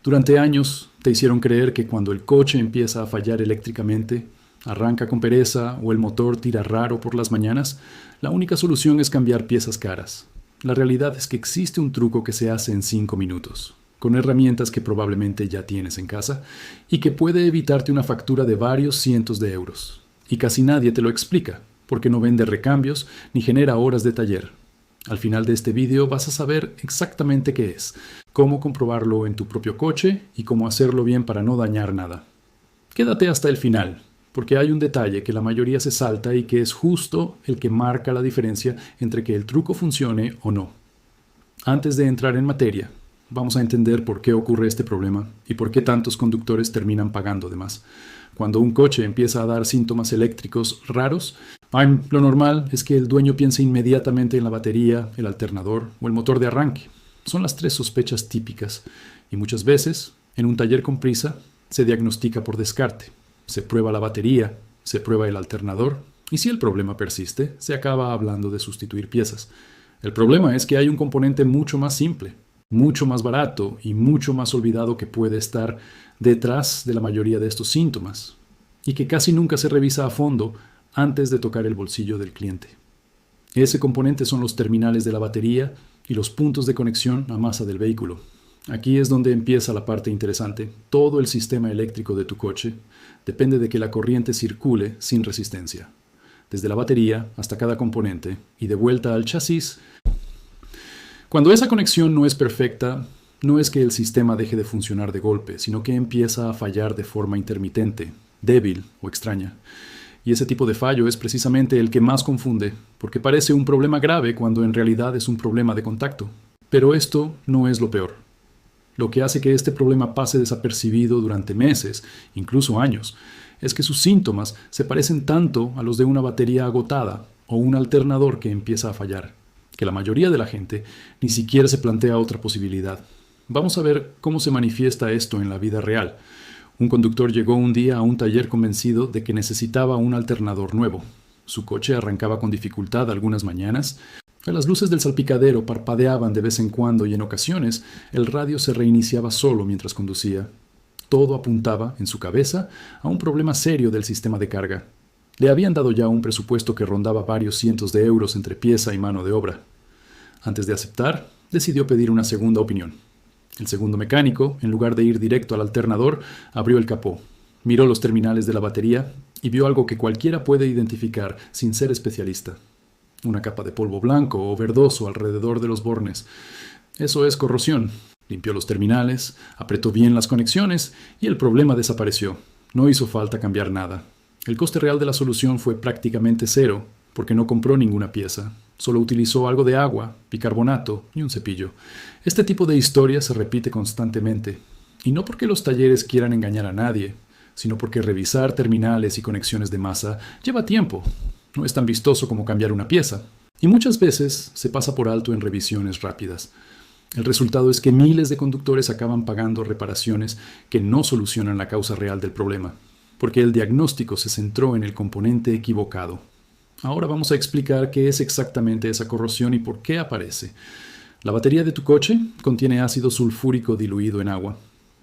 Durante años te hicieron creer que cuando el coche empieza a fallar eléctricamente, arranca con pereza o el motor tira raro por las mañanas, la única solución es cambiar piezas caras. La realidad es que existe un truco que se hace en 5 minutos, con herramientas que probablemente ya tienes en casa y que puede evitarte una factura de varios cientos de euros. Y casi nadie te lo explica, porque no vende recambios ni genera horas de taller. Al final de este vídeo vas a saber exactamente qué es, cómo comprobarlo en tu propio coche y cómo hacerlo bien para no dañar nada. Quédate hasta el final, porque hay un detalle que la mayoría se salta y que es justo el que marca la diferencia entre que el truco funcione o no. Antes de entrar en materia, vamos a entender por qué ocurre este problema y por qué tantos conductores terminan pagando de más. Cuando un coche empieza a dar síntomas eléctricos raros, lo normal es que el dueño piense inmediatamente en la batería, el alternador o el motor de arranque. Son las 3 sospechas típicas y muchas veces, en un taller con prisa, se diagnostica por descarte. Se prueba la batería, se prueba el alternador y si el problema persiste, se acaba hablando de sustituir piezas. El problema es que hay un componente mucho más simple, mucho más barato y mucho más olvidado que puede estar detrás de la mayoría de estos síntomas y que casi nunca se revisa a fondo antes de tocar el bolsillo del cliente. Ese componente son los terminales de la batería y los puntos de conexión a masa del vehículo. Aquí es donde empieza la parte interesante. Todo el sistema eléctrico de tu coche depende de que la corriente circule sin resistencia, desde la batería hasta cada componente y de vuelta al chasis. Cuando esa conexión no es perfecta, no es que el sistema deje de funcionar de golpe, sino que empieza a fallar de forma intermitente, débil o extraña. Y ese tipo de fallo es precisamente el que más confunde, porque parece un problema grave cuando en realidad es un problema de contacto. Pero esto no es lo peor. Lo que hace que este problema pase desapercibido durante meses, incluso años, es que sus síntomas se parecen tanto a los de una batería agotada o un alternador que empieza a fallar, que la mayoría de la gente ni siquiera se plantea otra posibilidad. Vamos a ver cómo se manifiesta esto en la vida real. Un conductor llegó un día a un taller convencido de que necesitaba un alternador nuevo. Su coche arrancaba con dificultad algunas mañanas. Las luces del salpicadero parpadeaban de vez en cuando y en ocasiones el radio se reiniciaba solo mientras conducía. Todo apuntaba, en su cabeza, a un problema serio del sistema de carga. Le habían dado ya un presupuesto que rondaba varios cientos de euros entre pieza y mano de obra. Antes de aceptar, decidió pedir una segunda opinión. El segundo mecánico, en lugar de ir directo al alternador, abrió el capó, miró los terminales de la batería y vio algo que cualquiera puede identificar sin ser especialista. Una capa de polvo blanco o verdoso alrededor de los bornes. Eso es corrosión. Limpió los terminales, apretó bien las conexiones y el problema desapareció. No hizo falta cambiar nada. El coste real de la solución fue prácticamente cero, porque no compró ninguna pieza. Solo utilizó algo de agua, bicarbonato y un cepillo. Este tipo de historia se repite constantemente. Y no porque los talleres quieran engañar a nadie, sino porque revisar terminales y conexiones de masa lleva tiempo. No es tan vistoso como cambiar una pieza. Y muchas veces se pasa por alto en revisiones rápidas. El resultado es que miles de conductores acaban pagando reparaciones que no solucionan la causa real del problema, porque el diagnóstico se centró en el componente equivocado. Ahora vamos a explicar qué es exactamente esa corrosión y por qué aparece. La batería de tu coche contiene ácido sulfúrico diluido en agua.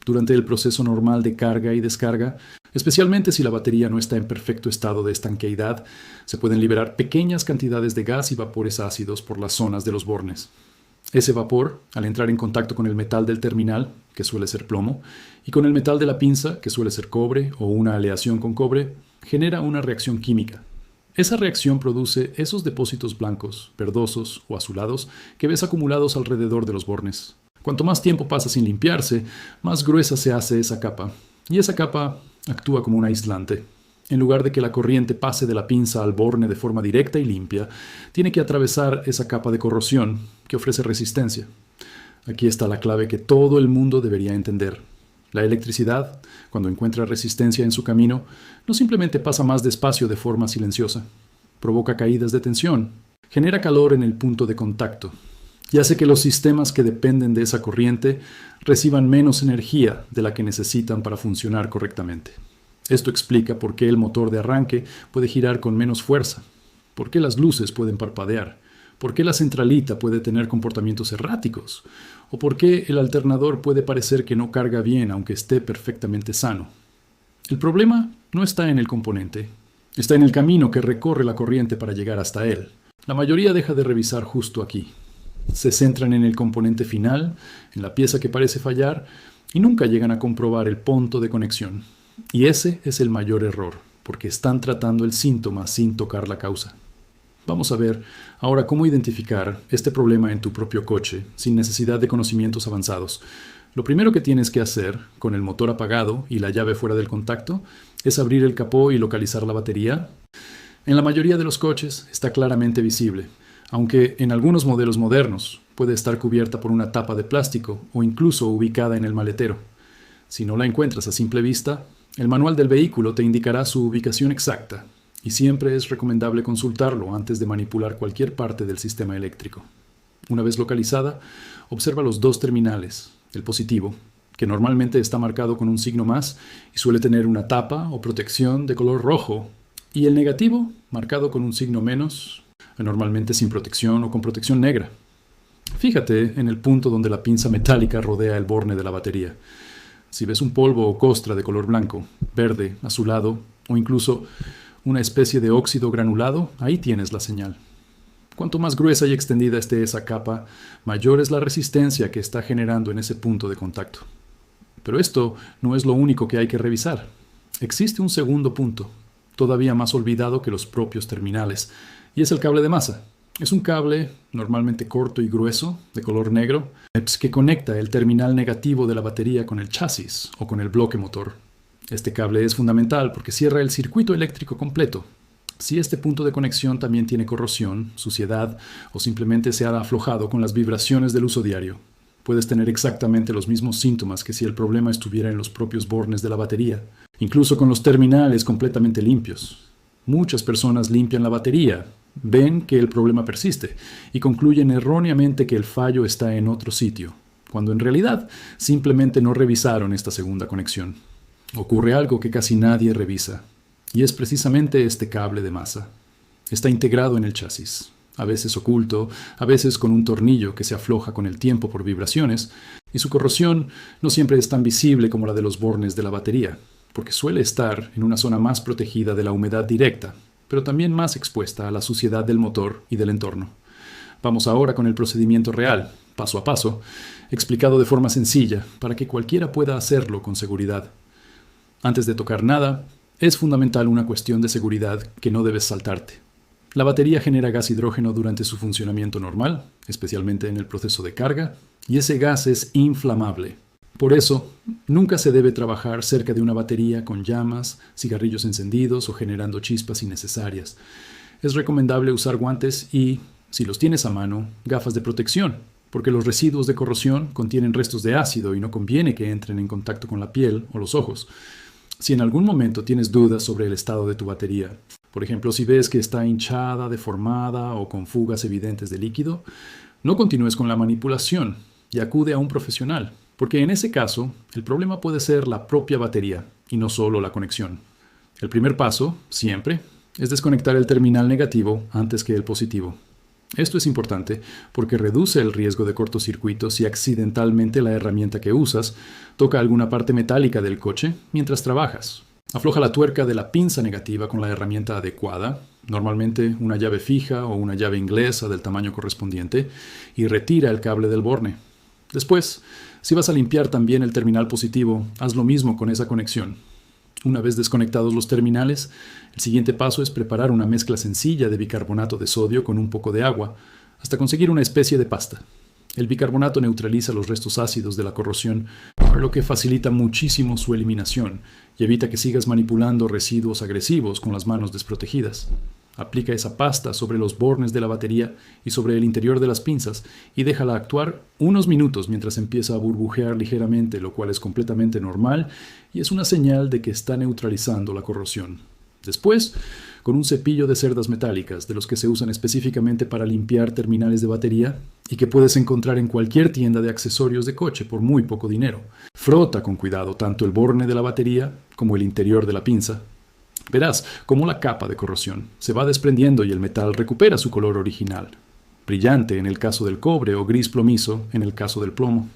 Durante el proceso normal de carga y descarga, especialmente si la batería no está en perfecto estado de estanqueidad, se pueden liberar pequeñas cantidades de gas y vapores ácidos por las zonas de los bornes. Ese vapor, al entrar en contacto con el metal del terminal, que suele ser plomo, y con el metal de la pinza, que suele ser cobre o una aleación con cobre, genera una reacción química. Esa reacción produce esos depósitos blancos, verdosos o azulados que ves acumulados alrededor de los bornes. Cuanto más tiempo pasa sin limpiarse, más gruesa se hace esa capa, y esa capa actúa como un aislante. En lugar de que la corriente pase de la pinza al borne de forma directa y limpia, tiene que atravesar esa capa de corrosión que ofrece resistencia. Aquí está la clave que todo el mundo debería entender. La electricidad, cuando encuentra resistencia en su camino, no simplemente pasa más despacio de forma silenciosa. Provoca caídas de tensión, genera calor en el punto de contacto y hace que los sistemas que dependen de esa corriente reciban menos energía de la que necesitan para funcionar correctamente. Esto explica por qué el motor de arranque puede girar con menos fuerza, por qué las luces pueden parpadear, ¿Por qué la centralita puede tener comportamientos erráticos? ¿O por qué el alternador puede parecer que no carga bien aunque esté perfectamente sano? El problema no está en el componente, está en el camino que recorre la corriente para llegar hasta él. La mayoría deja de revisar justo aquí. Se centran en el componente final, en la pieza que parece fallar, y nunca llegan a comprobar el punto de conexión. Y ese es el mayor error, porque están tratando el síntoma sin tocar la causa. Vamos a ver ahora cómo identificar este problema en tu propio coche sin necesidad de conocimientos avanzados. Lo primero que tienes que hacer, con el motor apagado y la llave fuera del contacto, es abrir el capó y localizar la batería. En la mayoría de los coches está claramente visible, aunque en algunos modelos modernos puede estar cubierta por una tapa de plástico o incluso ubicada en el maletero. Si no la encuentras a simple vista, el manual del vehículo te indicará su ubicación exacta, y siempre es recomendable consultarlo antes de manipular cualquier parte del sistema eléctrico. Una vez localizada, observa los dos terminales, el positivo, que normalmente está marcado con un signo más y suele tener una tapa o protección de color rojo, y el negativo, marcado con un signo menos, normalmente sin protección o con protección negra. Fíjate en el punto donde la pinza metálica rodea el borne de la batería. Si ves un polvo o costra de color blanco, verde, azulado o incluso una especie de óxido granulado, ahí tienes la señal. Cuanto más gruesa y extendida esté esa capa, mayor es la resistencia que está generando en ese punto de contacto. Pero esto no es lo único que hay que revisar. Existe un segundo punto, todavía más olvidado que los propios terminales, y es el cable de masa. Es un cable normalmente corto y grueso, de color negro, que conecta el terminal negativo de la batería con el chasis o con el bloque motor. Este cable es fundamental porque cierra el circuito eléctrico completo. Si este punto de conexión también tiene corrosión, suciedad o simplemente se ha aflojado con las vibraciones del uso diario, puedes tener exactamente los mismos síntomas que si el problema estuviera en los propios bornes de la batería, incluso con los terminales completamente limpios. Muchas personas limpian la batería, ven que el problema persiste y concluyen erróneamente que el fallo está en otro sitio, cuando en realidad simplemente no revisaron esta segunda conexión. Ocurre algo que casi nadie revisa, y es precisamente este cable de masa. Está integrado en el chasis, a veces oculto, a veces con un tornillo que se afloja con el tiempo por vibraciones, y su corrosión no siempre es tan visible como la de los bornes de la batería, porque suele estar en una zona más protegida de la humedad directa, pero también más expuesta a la suciedad del motor y del entorno. Vamos ahora con el procedimiento real, paso a paso, explicado de forma sencilla, para que cualquiera pueda hacerlo con seguridad. Antes de tocar nada, es fundamental una cuestión de seguridad que no debes saltarte. La batería genera gas hidrógeno durante su funcionamiento normal, especialmente en el proceso de carga, y ese gas es inflamable. Por eso, nunca se debe trabajar cerca de una batería con llamas, cigarrillos encendidos o generando chispas innecesarias. Es recomendable usar guantes y, si los tienes a mano, gafas de protección, porque los residuos de corrosión contienen restos de ácido y no conviene que entren en contacto con la piel o los ojos. Si en algún momento tienes dudas sobre el estado de tu batería, por ejemplo, si ves que está hinchada, deformada o con fugas evidentes de líquido, no continúes con la manipulación y acude a un profesional, porque en ese caso el problema puede ser la propia batería y no solo la conexión. El primer paso, siempre, es desconectar el terminal negativo antes que el positivo. Esto es importante porque reduce el riesgo de cortocircuito si accidentalmente la herramienta que usas toca alguna parte metálica del coche mientras trabajas. Afloja la tuerca de la pinza negativa con la herramienta adecuada, normalmente una llave fija o una llave inglesa del tamaño correspondiente, y retira el cable del borne. Después, si vas a limpiar también el terminal positivo, haz lo mismo con esa conexión. Una vez desconectados los terminales, el siguiente paso es preparar una mezcla sencilla de bicarbonato de sodio con un poco de agua, hasta conseguir una especie de pasta. El bicarbonato neutraliza los restos ácidos de la corrosión, por lo que facilita muchísimo su eliminación y evita que sigas manipulando residuos agresivos con las manos desprotegidas. Aplica esa pasta sobre los bornes de la batería y sobre el interior de las pinzas y déjala actuar unos minutos mientras empieza a burbujear ligeramente, lo cual es completamente normal y es una señal de que está neutralizando la corrosión. Después, con un cepillo de cerdas metálicas, de los que se usan específicamente para limpiar terminales de batería y que puedes encontrar en cualquier tienda de accesorios de coche por muy poco dinero, frota con cuidado tanto el borne de la batería como el interior de la pinza. Verás cómo la capa de corrosión se va desprendiendo y el metal recupera su color original. brillante en el caso del cobre o gris plomizo en el caso del plomo.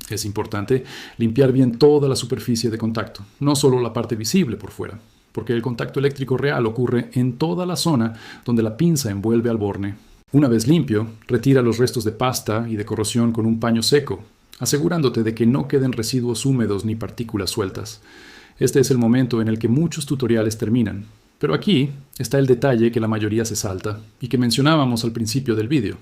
Es importante limpiar bien toda la superficie de contacto, no solo la parte visible por fuera, porque el contacto eléctrico real ocurre en toda la zona donde la pinza envuelve al borne. Una vez limpio, retira los restos de pasta y de corrosión con un paño seco, asegurándote de que no queden residuos húmedos ni partículas sueltas. Este es el momento en el que muchos tutoriales terminan. Pero aquí está el detalle que la mayoría se salta y que mencionábamos al principio del vídeo,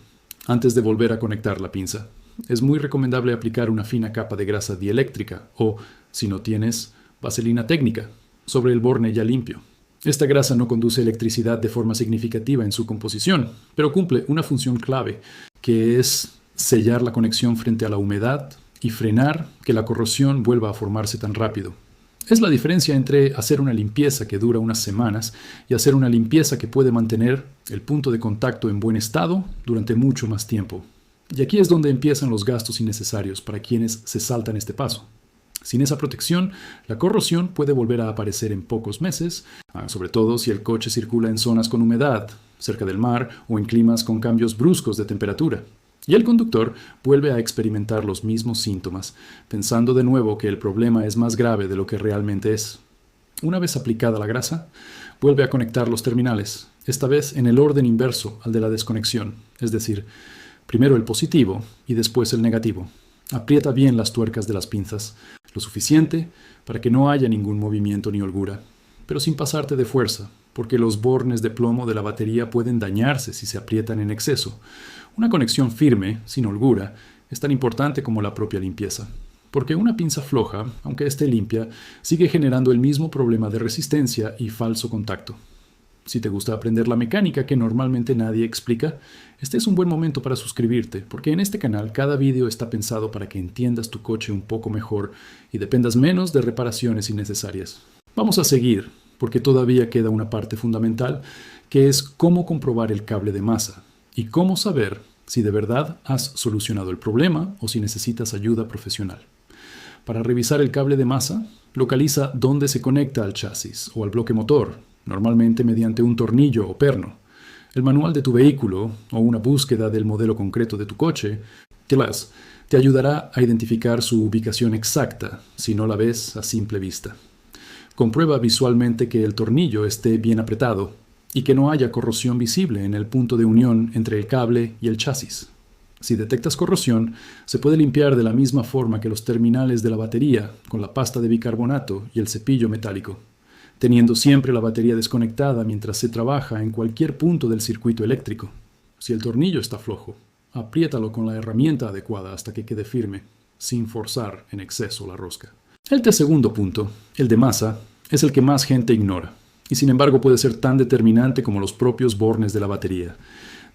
antes de volver a conectar la pinza. Es muy recomendable aplicar una fina capa de grasa dieléctrica o, si no tienes, vaselina técnica sobre el borne ya limpio. Esta grasa no conduce electricidad de forma significativa en su composición, pero cumple una función clave, que es sellar la conexión frente a la humedad y frenar que la corrosión vuelva a formarse tan rápido. Es la diferencia entre hacer una limpieza que dura unas semanas y hacer una limpieza que puede mantener el punto de contacto en buen estado durante mucho más tiempo. Y aquí es donde empiezan los gastos innecesarios para quienes se saltan este paso. Sin esa protección, la corrosión puede volver a aparecer en pocos meses, sobre todo si el coche circula en zonas con humedad, cerca del mar o en climas con cambios bruscos de temperatura. Y el conductor vuelve a experimentar los mismos síntomas, pensando de nuevo que el problema es más grave de lo que realmente es. Una vez aplicada la grasa, vuelve a conectar los terminales, esta vez en el orden inverso al de la desconexión, es decir, primero el positivo y después el negativo. Aprieta bien las tuercas de las pinzas, lo suficiente para que no haya ningún movimiento ni holgura, pero sin pasarte de fuerza, porque los bornes de plomo de la batería pueden dañarse si se aprietan en exceso. Una conexión firme, sin holgura, es tan importante como la propia limpieza, porque una pinza floja, aunque esté limpia, sigue generando el mismo problema de resistencia y falso contacto. Si te gusta aprender la mecánica que normalmente nadie explica, este es un buen momento para suscribirte, porque en este canal cada vídeo está pensado para que entiendas tu coche un poco mejor y dependas menos de reparaciones innecesarias. Vamos a seguir, porque todavía queda una parte fundamental, que es cómo comprobar el cable de masa y cómo saber si de verdad has solucionado el problema o si necesitas ayuda profesional. Para revisar el cable de masa, localiza dónde se conecta al chasis o al bloque motor, normalmente mediante un tornillo o perno. El manual de tu vehículo o una búsqueda del modelo concreto de tu coche te ayudará a identificar su ubicación exacta si no la ves a simple vista. Comprueba visualmente que el tornillo esté bien apretado y que no haya corrosión visible en el punto de unión entre el cable y el chasis. Si detectas corrosión, se puede limpiar de la misma forma que los terminales de la batería, con la pasta de bicarbonato y el cepillo metálico, teniendo siempre la batería desconectada mientras se trabaja en cualquier punto del circuito eléctrico. Si el tornillo está flojo, apriétalo con la herramienta adecuada hasta que quede firme, sin forzar en exceso la rosca. El segundo punto, el de masa, es el que más gente ignora, y sin embargo puede ser tan determinante como los propios bornes de la batería.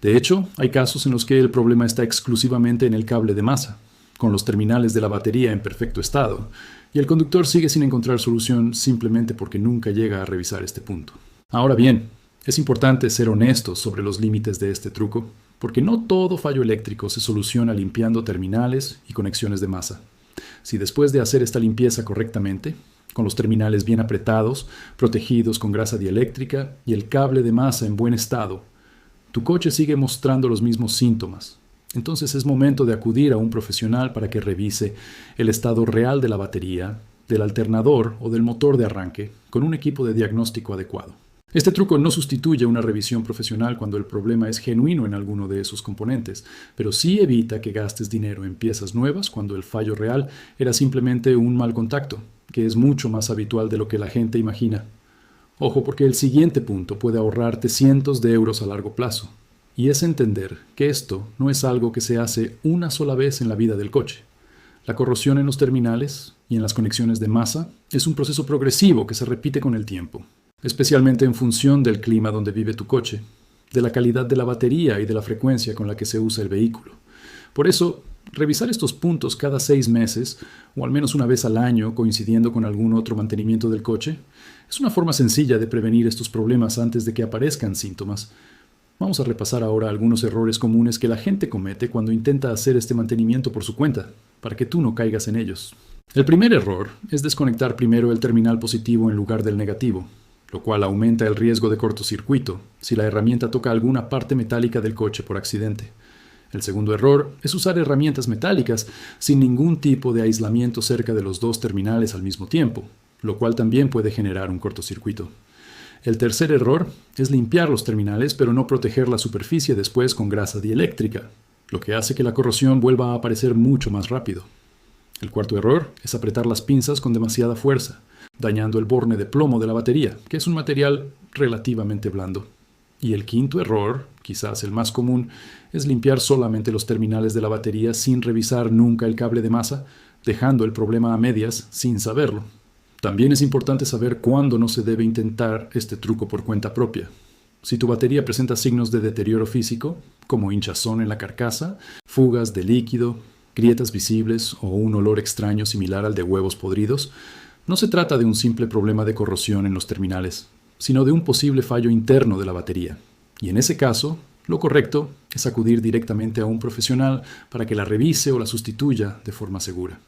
De hecho, hay casos en los que el problema está exclusivamente en el cable de masa, con los terminales de la batería en perfecto estado, y el conductor sigue sin encontrar solución simplemente porque nunca llega a revisar este punto. Ahora bien, es importante ser honestos sobre los límites de este truco, porque no todo fallo eléctrico se soluciona limpiando terminales y conexiones de masa. Si después de hacer esta limpieza correctamente, con los terminales bien apretados, protegidos con grasa dieléctrica y el cable de masa en buen estado, tu coche sigue mostrando los mismos síntomas, entonces es momento de acudir a un profesional para que revise el estado real de la batería, del alternador o del motor de arranque con un equipo de diagnóstico adecuado. Este truco no sustituye una revisión profesional cuando el problema es genuino en alguno de esos componentes, pero sí evita que gastes dinero en piezas nuevas cuando el fallo real era simplemente un mal contacto, que es mucho más habitual de lo que la gente imagina. Ojo, porque el siguiente punto puede ahorrarte cientos de euros a largo plazo, y es entender que esto no es algo que se hace una sola vez en la vida del coche. La corrosión en los terminales y en las conexiones de masa es un proceso progresivo que se repite con el tiempo, especialmente en función del clima donde vive tu coche, de la calidad de la batería y de la frecuencia con la que se usa el vehículo. Por eso, revisar estos puntos cada 6 meses, o al menos una vez al año coincidiendo con algún otro mantenimiento del coche, es una forma sencilla de prevenir estos problemas antes de que aparezcan síntomas. Vamos a repasar ahora algunos errores comunes que la gente comete cuando intenta hacer este mantenimiento por su cuenta, para que tú no caigas en ellos. El primer error es desconectar primero el terminal positivo en lugar del negativo, lo cual aumenta el riesgo de cortocircuito si la herramienta toca alguna parte metálica del coche por accidente. El segundo error es usar herramientas metálicas sin ningún tipo de aislamiento cerca de los dos terminales al mismo tiempo, lo cual también puede generar un cortocircuito. El tercer error es limpiar los terminales pero no proteger la superficie después con grasa dieléctrica, lo que hace que la corrosión vuelva a aparecer mucho más rápido. El cuarto error es apretar las pinzas con demasiada fuerza, dañando el borne de plomo de la batería, que es un material relativamente blando. Y el quinto error, quizás el más común, es limpiar solamente los terminales de la batería sin revisar nunca el cable de masa, dejando el problema a medias sin saberlo. También es importante saber cuándo no se debe intentar este truco por cuenta propia. Si tu batería presenta signos de deterioro físico, como hinchazón en la carcasa, fugas de líquido, grietas visibles o un olor extraño similar al de huevos podridos, no se trata de un simple problema de corrosión en los terminales, sino de un posible fallo interno de la batería. Y en ese caso, lo correcto es acudir directamente a un profesional para que la revise o la sustituya de forma segura.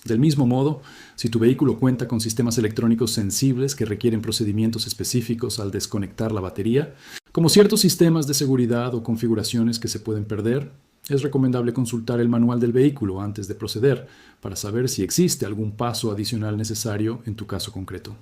Del mismo modo, si tu vehículo cuenta con sistemas electrónicos sensibles que requieren procedimientos específicos al desconectar la batería, como ciertos sistemas de seguridad o configuraciones que se pueden perder, es recomendable consultar el manual del vehículo antes de proceder para saber si existe algún paso adicional necesario en tu caso concreto.